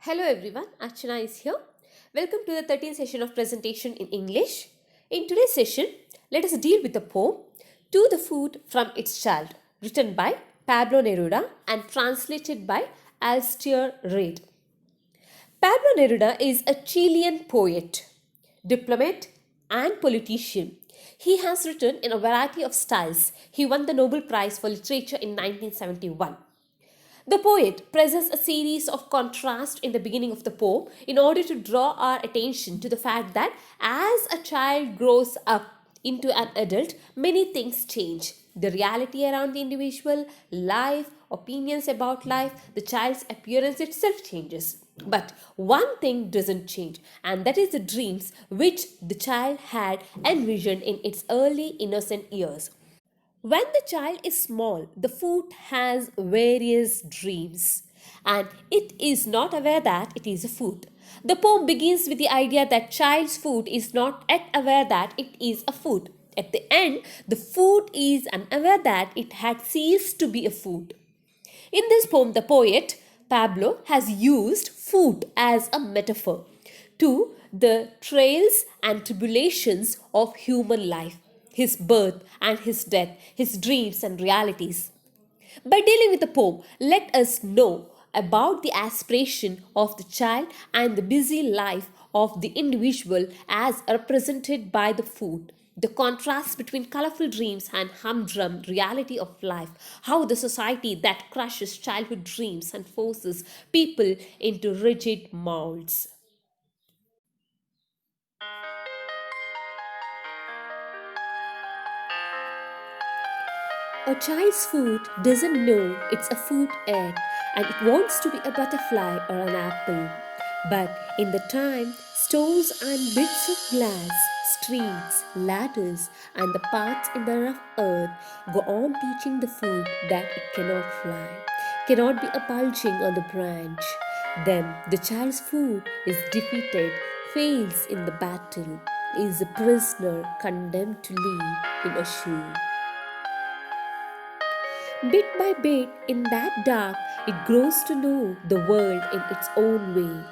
Hello everyone, Archana is here. Welcome to the 13th session of presentation in English. In today's session, let us deal with the poem To the Food from Its Child, written by Pablo Neruda and translated by Alistair Reid. Pablo Neruda is a Chilean poet, diplomat, and politician. He has written in a variety of styles. He won the Nobel Prize for Literature in 1971. The poet presents a series of contrasts in the beginning of the poem in order to draw our attention to the fact that as a child grows up into an adult, many things change. The reality around the individual, life, opinions about life, the child's appearance itself changes. But one thing doesn't change, and that is the dreams which the child had envisioned in its early innocent years. When the child is small, the food has various dreams and it is not aware that it is a food. The poem begins with the idea that child's food is not yet aware that it is a food. At the end, the food is unaware that it had ceased to be a food. In this poem, the poet Pablo has used food as a metaphor to the trials and tribulations of human life, his birth and his death, his dreams and realities. By dealing with the poem, let us know about the aspiration of the child and the busy life of the individual as represented by the food. The contrast between colorful dreams and humdrum reality of life, how the society that crushes childhood dreams and forces people into rigid molds. A child's food doesn't know it's a food yet and it wants to be a butterfly or an apple. But in the time, stones and bits of glass, streets, ladders, and the paths in the rough earth go on teaching the food that it cannot fly, cannot be a bulging on the branch. Then the child's food is defeated, fails in the battle, is a prisoner condemned to live in a shoe. Bit by bit, in that dark, it grows to know the world in its own way,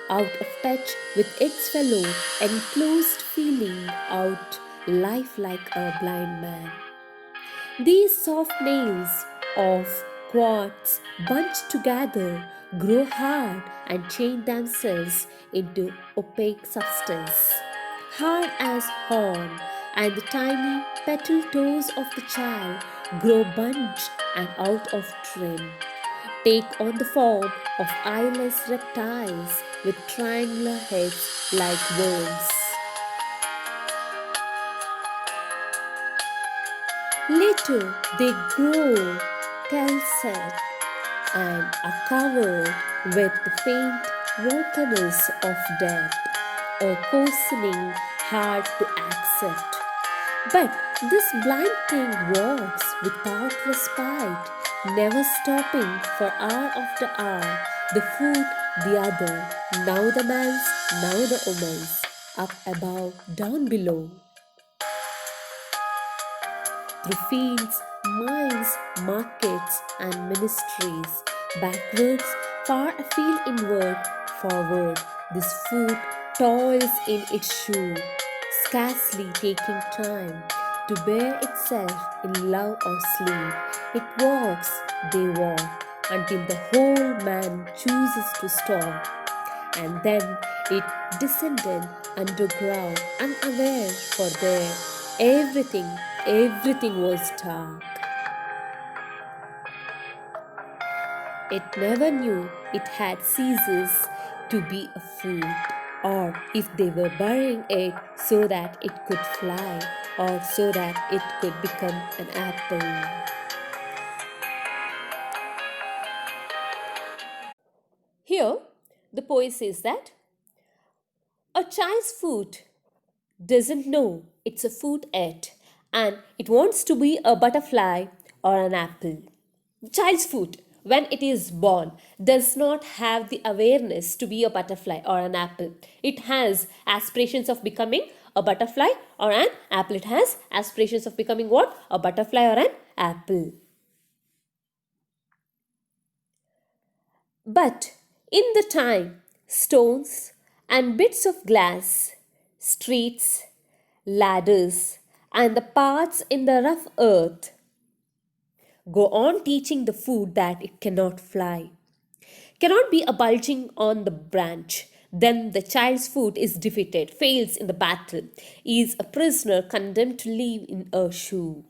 out of touch with its fellow, enclosed feeling out life like a blind man. These soft nails of quartz bunched together grow hard and change themselves into opaque substance, hard as horn, and the tiny petal toes of the child grow bunched and out of trim, take on the form of eyeless reptiles with triangular heads like worms. Later, they grow calcite and are covered with the faint volcanoes of death, a coarsening hard to accept. But this blind thing walks without respite, never stopping for hour after hour, the food, the other, now the man's, now the woman's, up above, down below. Through fields, mines, markets, and ministries, backwards, far afield, inward, forward, this food toils in its shoe, scarcely taking time to bear itself in love or sleep. It walks, they walk, until the whole man chooses to stop. And then it descended underground, unaware, for there everything was dark. It never knew it had ceases to be a food, or if they were burying it so that it could fly, or so that it could become an apple. Here, the poet says that a child's food doesn't know it's a food yet and it wants to be a butterfly or an apple. The child's food, when it is born, does not have the awareness to be a butterfly or an apple. It has aspirations of becoming a butterfly or an apple. It has aspirations of becoming what? A butterfly or an apple. But in the time, stones, and bits of glass, streets, ladders, and the paths in the rough earth go on teaching the food that it cannot fly, cannot be a bulging on the branch. Then the child's foot is defeated, fails in the battle, is a prisoner condemned to live in a shoe.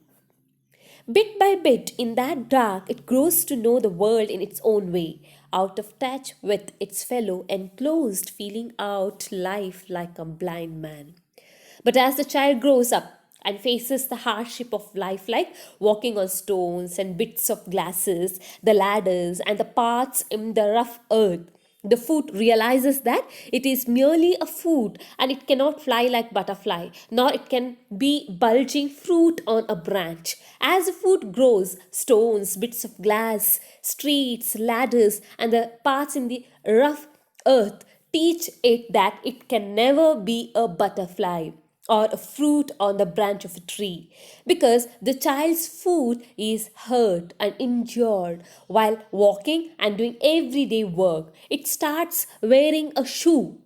Bit by bit, in that dark, it grows to know the world in its own way, out of touch with its fellow, enclosed, feeling out life like a blind man. But as the child grows up and faces the hardship of life, like walking on stones and bits of glasses, the ladders and the paths in the rough earth, the foot realizes that it is merely a food and it cannot fly like butterfly, nor it can be bulging fruit on a branch. As the food grows, stones, bits of glass, streets, ladders, and the paths in the rough earth teach it that it can never be a butterfly or a fruit on the branch of a tree, because the child's foot is hurt and injured while walking and doing everyday work. It starts wearing a shoe.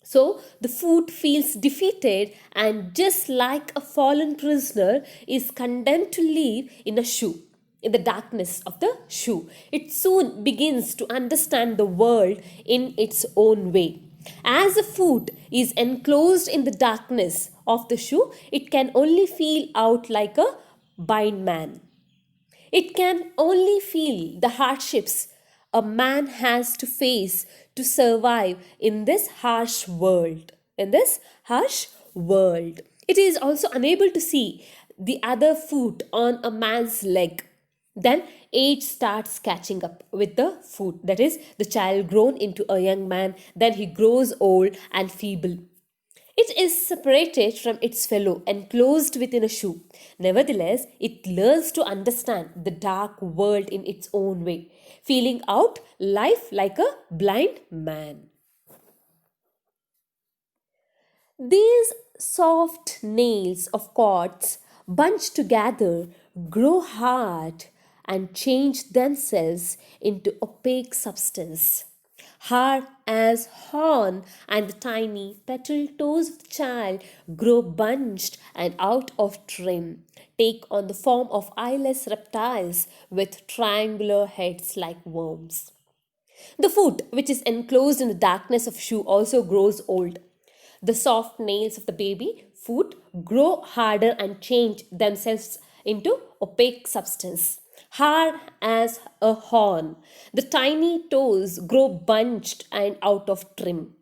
So the foot feels defeated and, just like a fallen prisoner, is condemned to live in a shoe, in the darkness of the shoe. It soon begins to understand the world in its own way. As the foot is enclosed in the darkness of the shoe, it can only feel out like a blind man. It can only feel the hardships a man has to face to survive in this harsh world. In this harsh world. It is also unable to see the other foot on a man's leg. Then age starts catching up with the foot. That is, the child grown into a young man. Then he grows old and feeble. It is separated from its fellow, enclosed within a shoe. Nevertheless, it learns to understand the dark world in its own way, feeling out life like a blind man. These soft nails of cords, bunched together, grow hard and change themselves into opaque substance, hard as horn, and the tiny petal toes of the child grow bunched and out of trim, take on the form of eyeless reptiles with triangular heads like worms. The foot, which is enclosed in the darkness of shoe, also grows old. The soft nails of the baby foot grow harder and change themselves into opaque substance, hard as a horn. The tiny toes grow bunched and out of trim.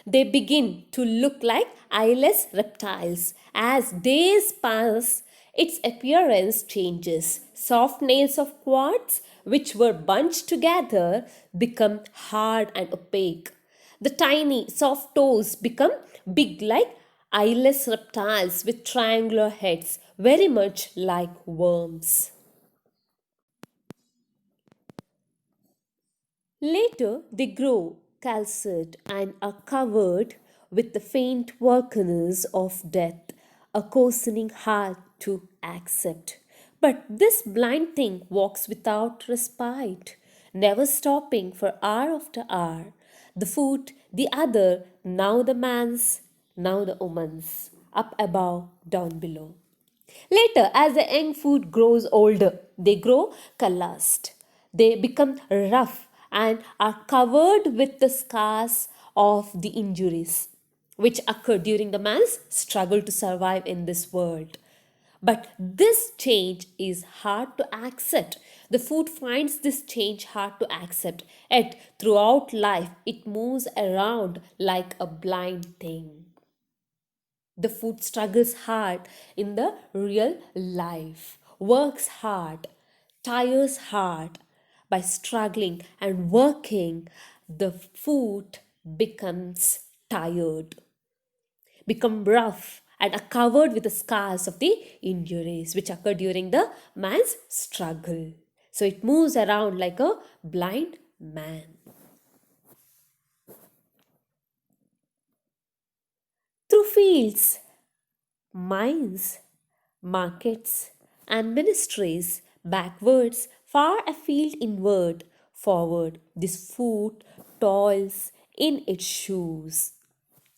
They begin to look like eyeless reptiles. As days pass, its appearance changes. Soft nails of quartz, which were bunched together, become hard and opaque. The tiny, soft toes become big like eyeless reptiles with triangular heads, very much like worms. Later, they grow calcite and are covered with the faint volcanoes of death, a coarsening hard to accept. But this blind thing walks without respite, never stopping for hour after hour. The foot, the other, now the man's, now the woman's, up above, down below. Later, as the young foot grows older, they grow calloused. They become rough and are covered with the scars of the injuries which occurred during the man's struggle to survive in this world. But this change is hard to accept. The foot finds this change hard to accept. Yet, throughout life, it moves around like a blind thing. The foot struggles hard in the real life, works hard, tires hard. By struggling and working, the foot becomes tired, become rough, and are covered with the scars of the injuries which occur during the man's struggle. So it moves around like a blind man. Through fields, mines, markets, and ministries, backwards, far afield, inward, forward, this foot toils in its shoes,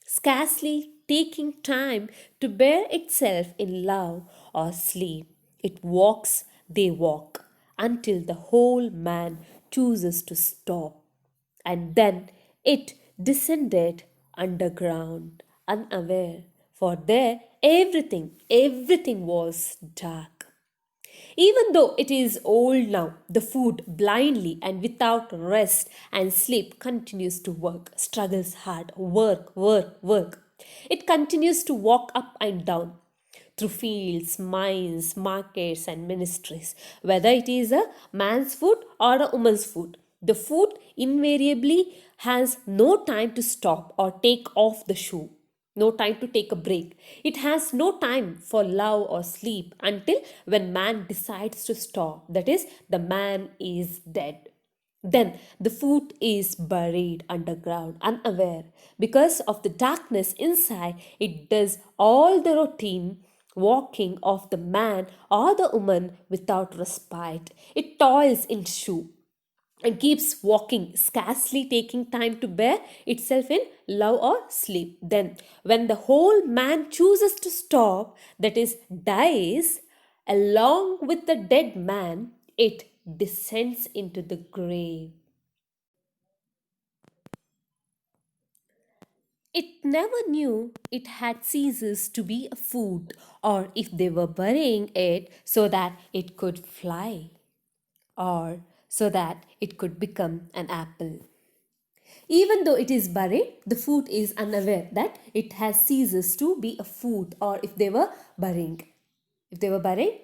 scarcely taking time to bear itself in love or sleep. It walks, they walk, until the whole man chooses to stop. And then it descended underground, unaware, for there everything was dark. Even though it is old now, the food blindly and without rest and sleep continues to work, struggles hard, work. It continues to walk up and down through fields, mines, markets, and ministries, whether it is a man's food or a woman's food. The food invariably has no time to stop or take off the shoe, no time to take a break. It has no time for love or sleep until when man decides to stop. That is, the man is dead. Then the food is buried underground, unaware. Because of the darkness inside, it does all the routine walking of the man or the woman without respite. It toils in shoe and keeps walking, scarcely taking time to bear itself in love or sleep. Then, when the whole man chooses to stop, that is, dies, along with the dead man, it descends into the grave. It never knew it had ceased to be a food, or if they were burying it so that it could fly, or so that it could become an apple. Even though it is buried, the food is unaware that it has ceases to be a food, or if they were burying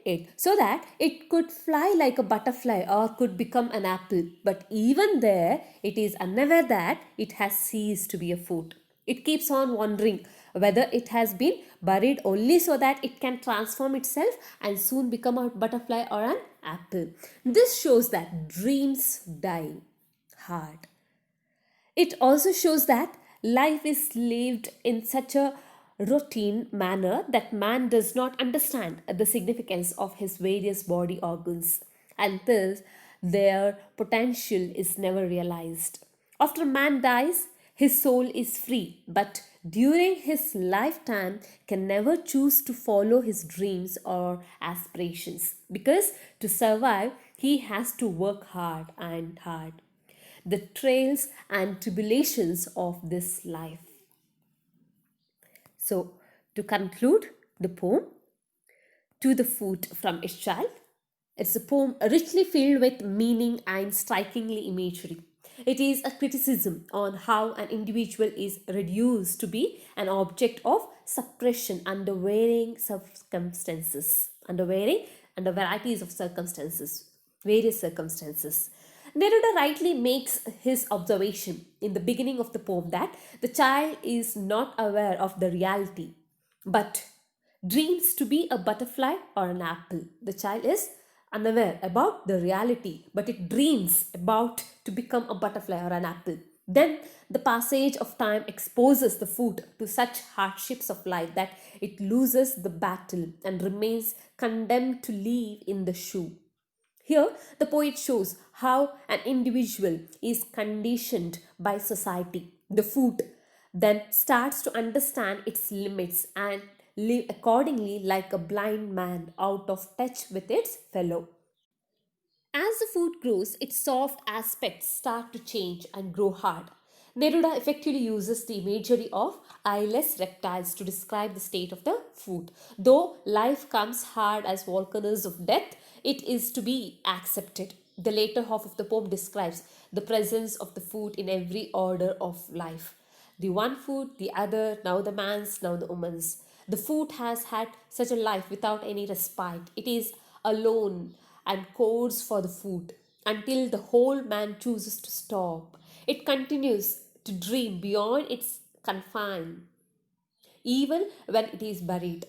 it, so that it could fly like a butterfly or could become an apple. But even there, it is unaware that it has ceased to be a food. It keeps on wondering whether it has been buried only so that it can transform itself and soon become a butterfly or an apple. This shows that dreams die hard. It also shows that life is lived in such a routine manner that man does not understand the significance of his various body organs, and thus their potential is never realized. After man dies, his soul is free, but during his lifetime can never choose to follow his dreams or aspirations, because to survive he has to work hard and hard the trials and tribulations of this life. So, to conclude the poem, To the Food from its Child, it's a poem richly filled with meaning and strikingly imagery. It is a criticism on how an individual is reduced to be an object of suppression under varying circumstances, under varieties of circumstances, various circumstances. Neruda rightly makes his observation in the beginning of the poem that the child is not aware of the reality, but dreams to be a butterfly or an apple. The child is unaware about the reality, but it dreams about to become a butterfly or an apple. Then the passage of time exposes the food to such hardships of life that it loses the battle and remains condemned to live in the shoe. Here, the poet shows how an individual is conditioned by society. The food then starts to understand its limits and live accordingly like a blind man out of touch with its fellow. As the food grows, its soft aspects start to change and grow hard. Neruda effectively uses the imagery of eyeless reptiles to describe the state of the food. Though life comes hard as volcanoes of death, it is to be accepted. The later half of the poem describes the presence of the food in every order of life. The one food, the other, now the man's, now the woman's. The food has had such a life without any respite. It is alone and codes for the food until the whole man chooses to stop. It continues to dream beyond its confine, even when it is buried.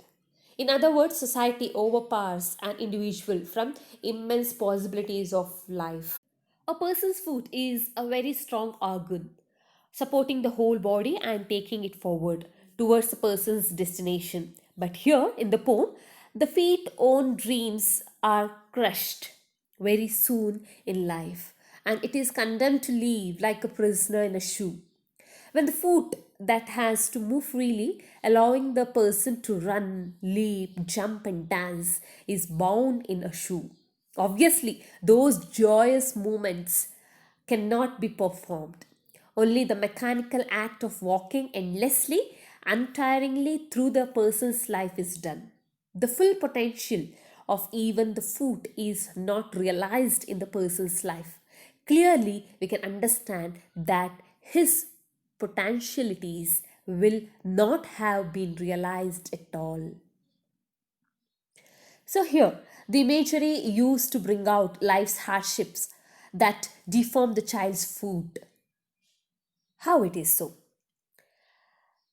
In other words, society overpowers an individual from immense possibilities of life. A person's foot is a very strong organ, supporting the whole body and taking it forward towards a person's destination. But here in the poem, the feet own dreams are crushed very soon in life, and it is condemned to live like a prisoner in a shoe. When the foot that has to move freely, allowing the person to run, leap, jump, and dance, is bound in a shoe. Obviously, those joyous movements cannot be performed. Only the mechanical act of walking endlessly, untiringly through the person's life is done. The full potential of even the foot is not realized in the person's life. Clearly, we can understand that his potentialities will not have been realized at all. So, here, the imagery used to bring out life's hardships that deform the child's foot. How it is so?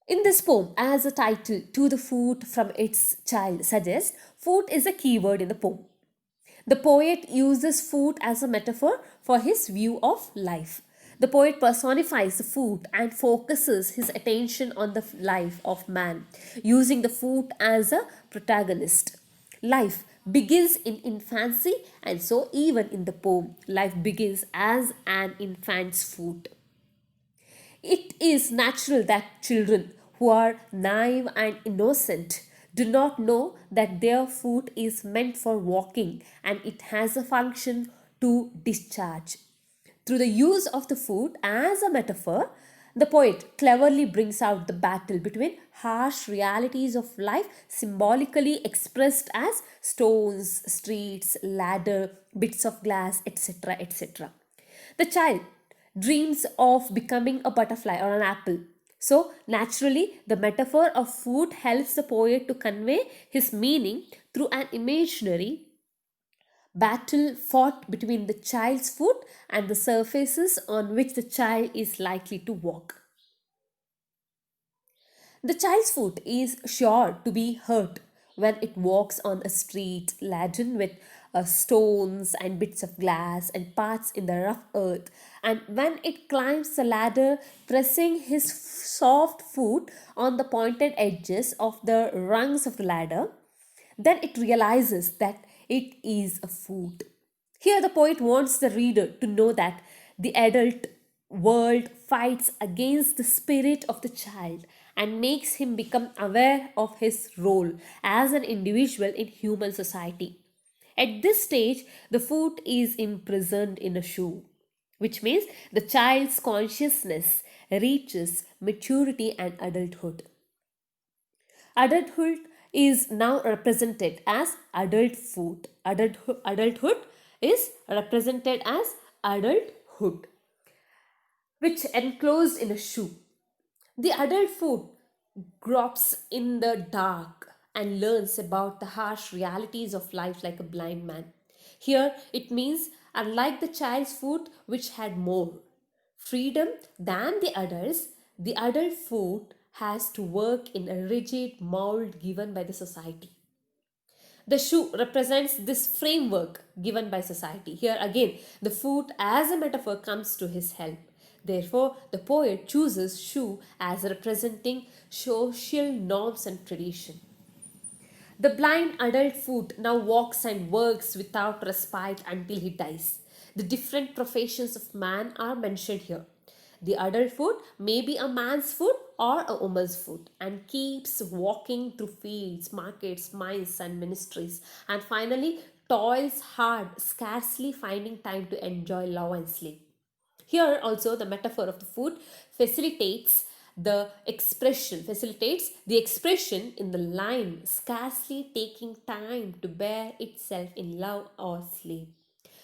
In this poem, as a title, To the Foot from Its Child suggests, foot is a key word in the poem. The poet uses foot as a metaphor for his view of life. The poet personifies the foot and focuses his attention on the life of man, using the foot as a protagonist. Life begins in infancy, and so even in the poem, life begins as an infant's foot. It is natural that children who are naive and innocent do not know that their foot is meant for walking and it has a function to discharge. Through the use of the foot as a metaphor, the poet cleverly brings out the battle between harsh realities of life, symbolically expressed as stones, streets, ladder, bits of glass, etc. etc. The child dreams of becoming a butterfly or an apple. So, naturally, the metaphor of food helps the poet to convey his meaning through an imaginary battle fought between the child's foot and the surfaces on which the child is likely to walk. The child's foot is sure to be hurt when it walks on a street laden with stones and bits of glass and parts in the rough earth, and when it climbs the ladder, pressing his soft foot on the pointed edges of the rungs of the ladder, then it realizes that it is a foot. Here, the poet wants the reader to know that the adult world fights against the spirit of the child and makes him become aware of his role as an individual in human society. At this stage, the foot is imprisoned in a shoe, which means the child's consciousness reaches maturity and adulthood. Adulthood is now represented as adult food. Adulthood is represented as adulthood, which enclosed in a shoe. The adult foot gropes in the dark and learns about the harsh realities of life like a blind man. Here it means, unlike the child's foot, which had more freedom than the adult foot has to work in a rigid mold given by the society. The shoe represents this framework given by society. Here again, the foot as a metaphor comes to his help. Therefore, the poet chooses shoe as representing social norms and tradition. The blind adult foot now walks and works without respite until he dies. The different professions of man are mentioned here. The adult foot may be a man's foot or a woman's foot and keeps walking through fields, markets, mines, and ministries, and finally toils hard, scarcely finding time to enjoy love and sleep. Here also the metaphor of the food facilitates the expression in the line, scarcely taking time to bear itself in love or sleep.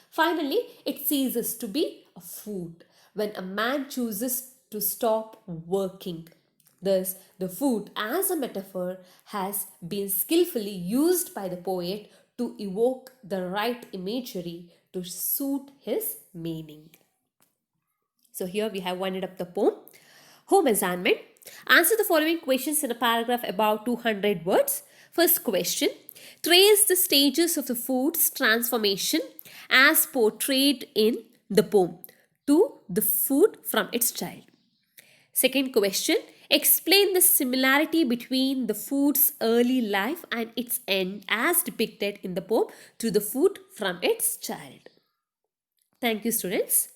Finally, it ceases to be a food when a man chooses to stop working. Thus, the food as a metaphor has been skillfully used by the poet to evoke the right imagery to suit his meaning. So here we have winded up the poem. Home assignment. Answer the following questions in a paragraph about 200 words. First question. Trace the stages of the food's transformation as portrayed in the poem to the food from its child. Second question. Explain the similarity between the food's early life and its end as depicted in the poem to the food from its child. Thank you, students.